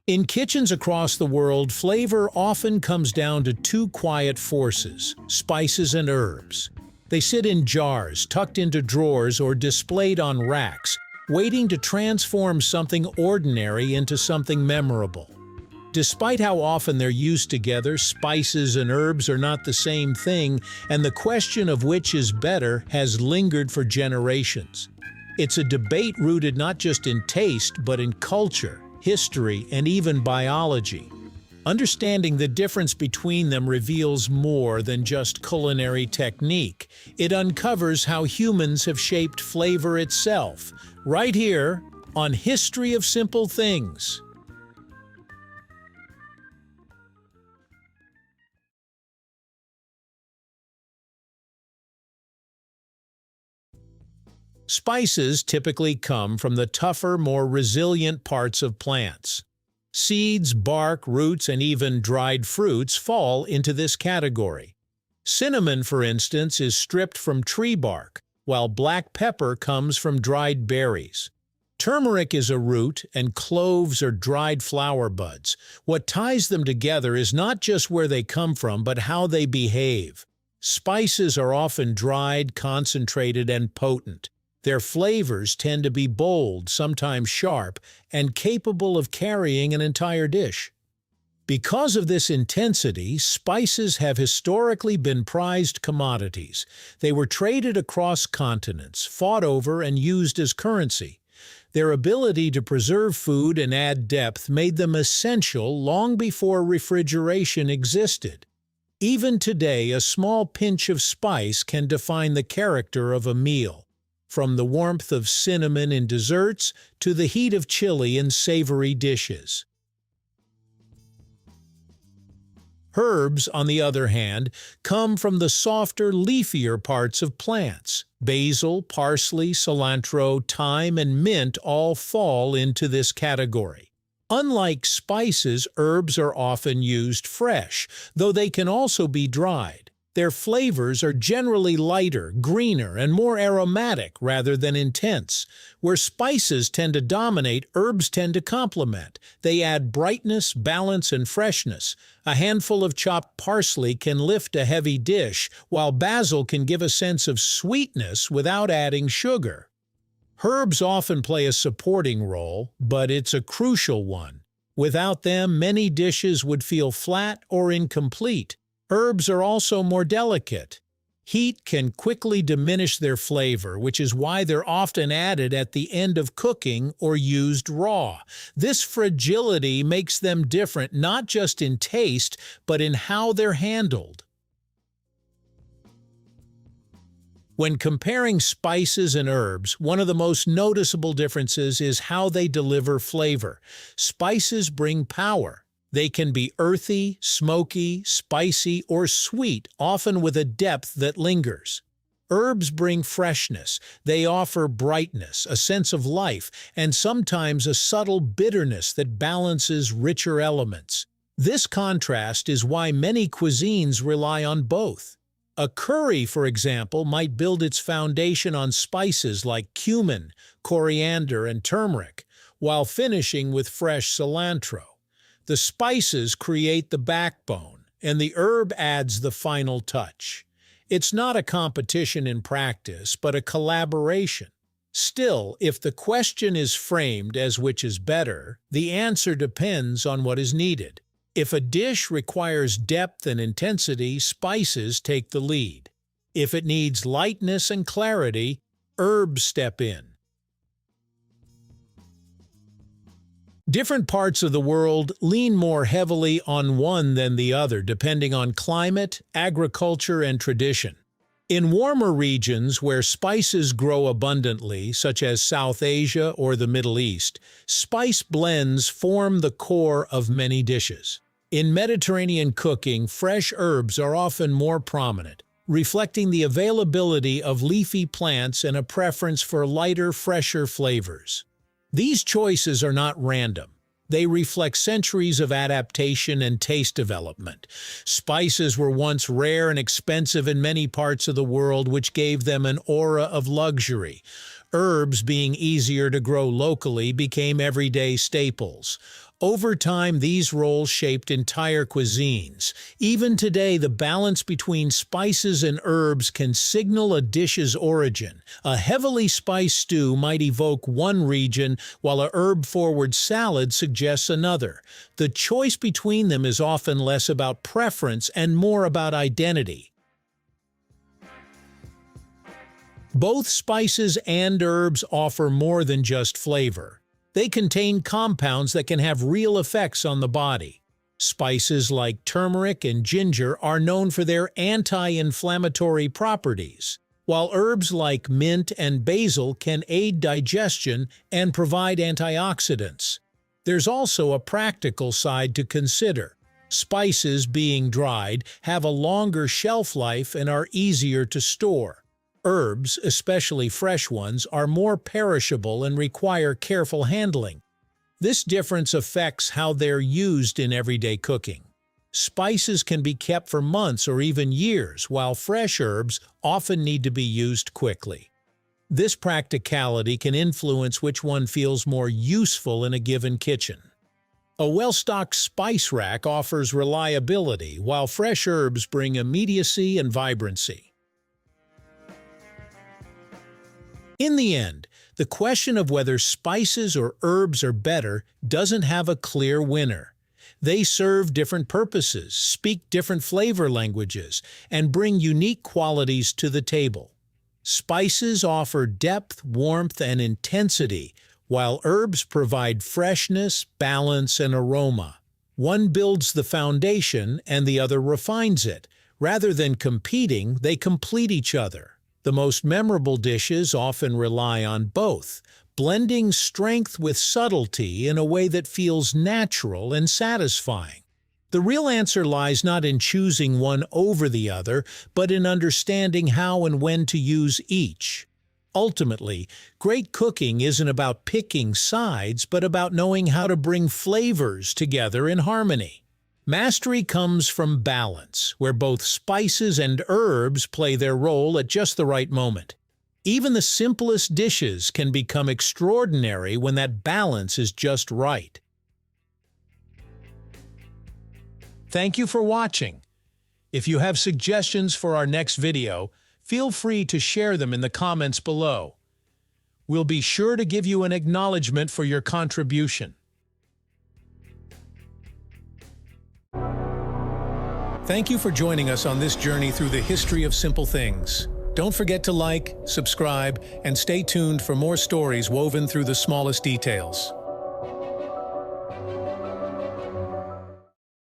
In kitchens across the world, flavor often comes down to two quiet forces: spices and herbs. They sit in jars, tucked into drawers, or displayed on racks, waiting to transform something ordinary into something memorable. Despite how often they're used together, spices and herbs are not the same thing, and the question of which is better has lingered for generations. It's a debate rooted not just in taste, but in culture, history, and even biology. Understanding the difference between them reveals more than just culinary technique. It uncovers how humans have shaped flavor itself, right here on History of Simple Things. Spices typically come from the tougher, more resilient parts of plants. Seeds, bark, roots, and even dried fruits fall into this category. Cinnamon, for instance, is stripped from tree bark, while black pepper comes from dried berries. Turmeric is a root, and cloves are dried flower buds. What ties them together is not just where they come from, but how they behave. Spices are often dried, concentrated, and potent. Their flavors tend to be bold, sometimes sharp, and capable of carrying an entire dish. Because of this intensity, spices have historically been prized commodities. They were traded across continents, fought over, and used as currency. Their ability to preserve food and add depth made them essential long before refrigeration existed. Even today, a small pinch of spice can define the character of a meal. From the warmth of cinnamon in desserts to the heat of chili in savory dishes. Herbs, on the other hand, come from the softer, leafier parts of plants. Basil, parsley, cilantro, thyme, and mint all fall into this category. Unlike spices, herbs are often used fresh, though they can also be dried. Their flavors are generally lighter, greener, and more aromatic rather than intense. Where spices tend to dominate, herbs tend to complement. They add brightness, balance, and freshness. A handful of chopped parsley can lift a heavy dish, while basil can give a sense of sweetness without adding sugar. Herbs often play a supporting role, but it's a crucial one. Without them, many dishes would feel flat or incomplete. Herbs are also more delicate. Heat can quickly diminish their flavor, which is why they're often added at the end of cooking or used raw. This fragility makes them different not just in taste, but in how they're handled. When comparing spices and herbs, one of the most noticeable differences is how they deliver flavor. Spices bring power. They can be earthy, smoky, spicy, or sweet, often with a depth that lingers. Herbs bring freshness. They offer brightness, a sense of life, and sometimes a subtle bitterness that balances richer elements. This contrast is why many cuisines rely on both. A curry, for example, might build its foundation on spices like cumin, coriander, and turmeric, while finishing with fresh cilantro. The spices create the backbone, and the herb adds the final touch. It's not a competition in practice, but a collaboration. Still, if the question is framed as which is better, the answer depends on what is needed. If a dish requires depth and intensity, spices take the lead. If it needs lightness and clarity, herbs step in. Different parts of the world lean more heavily on one than the other, depending on climate, agriculture, and tradition. In warmer regions where spices grow abundantly, such as South Asia or the Middle East, spice blends form the core of many dishes. In Mediterranean cooking, fresh herbs are often more prominent, reflecting the availability of leafy plants and a preference for lighter, fresher flavors. These choices are not random. They reflect centuries of adaptation and taste development. Spices were once rare and expensive in many parts of the world, which gave them an aura of luxury. Herbs, being easier to grow locally, became everyday staples. Over time, these roles shaped entire cuisines. Even today, the balance between spices and herbs can signal a dish's origin. A heavily spiced stew might evoke one region, while a herb-forward salad suggests another. The choice between them is often less about preference and more about identity. Both spices and herbs offer more than just flavor. They contain compounds that can have real effects on the body. Spices like turmeric and ginger are known for their anti-inflammatory properties, while herbs like mint and basil can aid digestion and provide antioxidants. There's also a practical side to consider. Spices, being dried, have a longer shelf life and are easier to store. Herbs, especially fresh ones, are more perishable and require careful handling. This difference affects how they're used in everyday cooking. Spices can be kept for months or even years, while fresh herbs often need to be used quickly. This practicality can influence which one feels more useful in a given kitchen. A well-stocked spice rack offers reliability, while fresh herbs bring immediacy and vibrancy. In the end, the question of whether spices or herbs are better doesn't have a clear winner. They serve different purposes, speak different flavor languages, and bring unique qualities to the table. Spices offer depth, warmth, and intensity, while herbs provide freshness, balance, and aroma. One builds the foundation and the other refines it. Rather than competing, they complete each other. The most memorable dishes often rely on both, blending strength with subtlety in a way that feels natural and satisfying. The real answer lies not in choosing one over the other, but in understanding how and when to use each. Ultimately, great cooking isn't about picking sides, but about knowing how to bring flavors together in harmony. Mastery comes from balance, where both spices and herbs play their role at just the right moment. Even the simplest dishes can become extraordinary when that balance is just right. Thank you for watching. If you have suggestions for our next video, feel free to share them in the comments below. We'll be sure to give you an acknowledgement for your contribution. Thank you for joining us on this journey through the history of simple things. Don't forget to like, subscribe, and stay tuned for more stories woven through the smallest details.